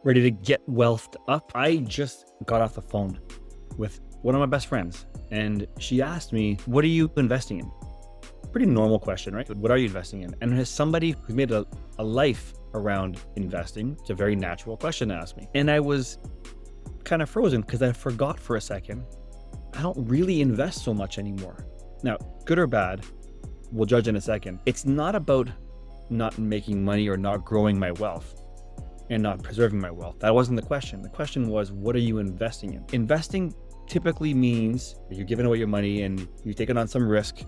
ready to get wealthed up. I just got off the phone with one of my best friends, and she asked me, what are you investing in? Pretty normal question, right? What are you investing in? And as somebody who's made a life around investing, it's a very natural question to ask me. And I was kind of frozen because I forgot for a second, I don't really invest so much anymore. Now, good or bad, we'll judge in a second. It's not about not making money or not growing my wealth and not preserving my wealth. That wasn't the question. The question was, what are you investing in? Investing typically means you're giving away your money and you're taking on some risk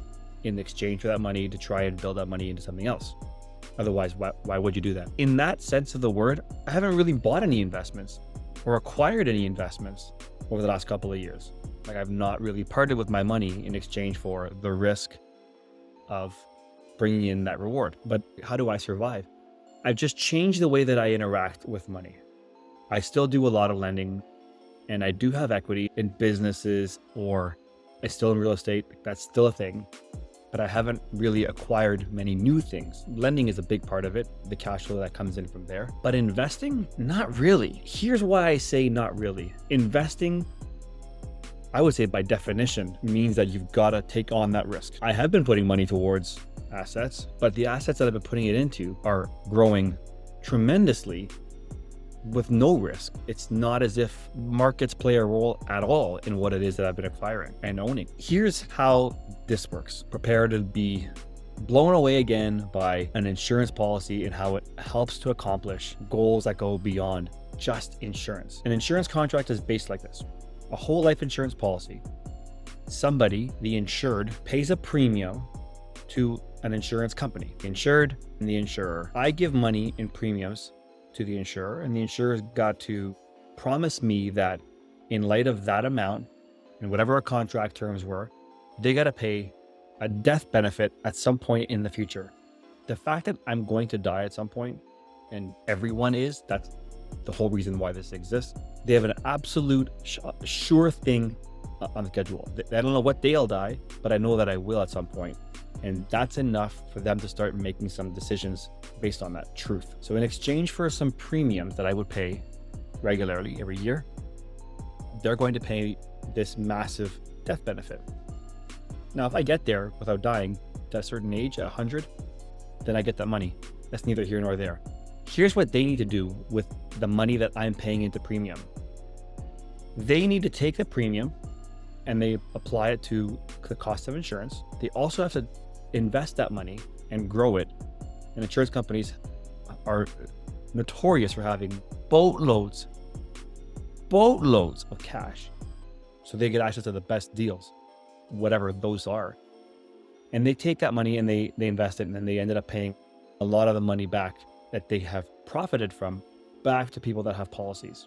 in exchange for that money to try and build that money into something else. Otherwise, why would you do that? In that sense of the word, I haven't really bought any investments or acquired any investments over the last couple of years. Like, I've not really parted with my money in exchange for the risk of bringing in that reward. But how do I survive? I've just changed the way that I interact with money. I still do a lot of lending, and I do have equity in businesses, or I still in real estate. That's still a thing, but I haven't really acquired many new things. Lending is a big part of it, the cash flow that comes in from there. But investing, not really. Here's why I say not really. Investing, I would say by definition, means that you've got to take on that risk. I have been putting money towards assets, but the assets that I've been putting it into are growing tremendously with no risk. It's not as if markets play a role at all in what it is that I've been acquiring and owning. Here's how this works. Prepare to be blown away again by an insurance policy and how it helps to accomplish goals that go beyond just insurance. An insurance contract is based like this. A whole life insurance policy. Somebody, the insured, pays a premium to an insurance company, the insured and the insurer. I give money in premiums to the insurer, and the insurer's got to promise me that in light of that amount and whatever our contract terms were, they got to pay a death benefit at some point in the future. The fact that I'm going to die at some point, and everyone is, that's the whole reason why this exists. They have an absolute sure thing on the schedule. I don't know what day I'll die, but I know that I will at some point. And that's enough for them to start making some decisions based on that truth. So in exchange for some premiums that I would pay regularly every year, they're going to pay this massive death benefit. Now, if I get there without dying to a certain age, at 100, then I get that money. That's neither here nor there. Here's what they need to do with the money that I'm paying into premium. They need to take the premium and they apply it to the cost of insurance. They also have to invest that money and grow it. And insurance companies are notorious for having boatloads of cash. So they get access to the best deals, whatever those are. And they take that money and they invest it, and then they ended up paying a lot of the money back that they have profited from back to people that have policies.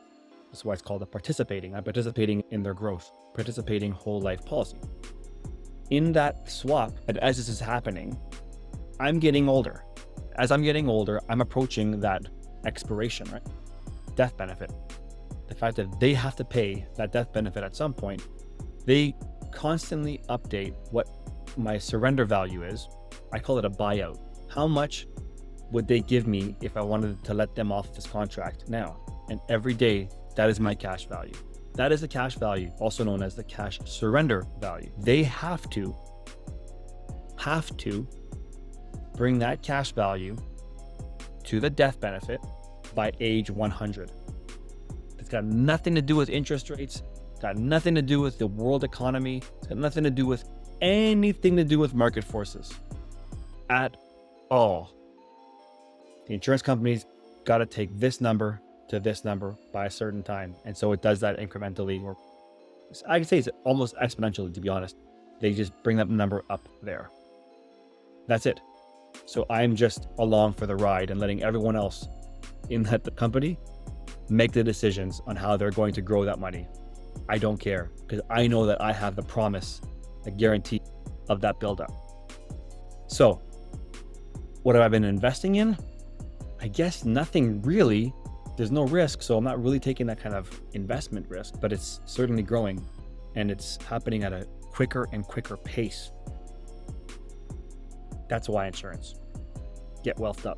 That's why it's called participating. I'm participating in their growth, participating whole life policy. In that swap, and as this is happening, I'm getting older. As I'm getting older, I'm approaching that expiration, right? Death benefit. The fact that they have to pay that death benefit at some point, they constantly update what my surrender value is. I call it a buyout. How much would they give me if I wanted to let them off this contract now? And every day, that is my cash value. That is the cash value, also known as the cash surrender value. They have to bring that cash value to the death benefit by age 100. It's got nothing to do with interest rates. It's got nothing to do with the world economy. It's got nothing to do with anything to do with market forces at all. The insurance company's got to take this number to this number by a certain time. And so it does that incrementally, or I can say it's almost exponentially, to be honest. They just bring that number up there. That's it. So I'm just along for the ride and letting everyone else in the company make the decisions on how they're going to grow that money. I don't care, because I know that I have the promise, the guarantee of that buildup. So what have I been investing in? I guess nothing really. There's no risk, so I'm not really taking that kind of investment risk, but it's certainly growing, and it's happening at a quicker and quicker pace. That's why insurance. Get wealthed up.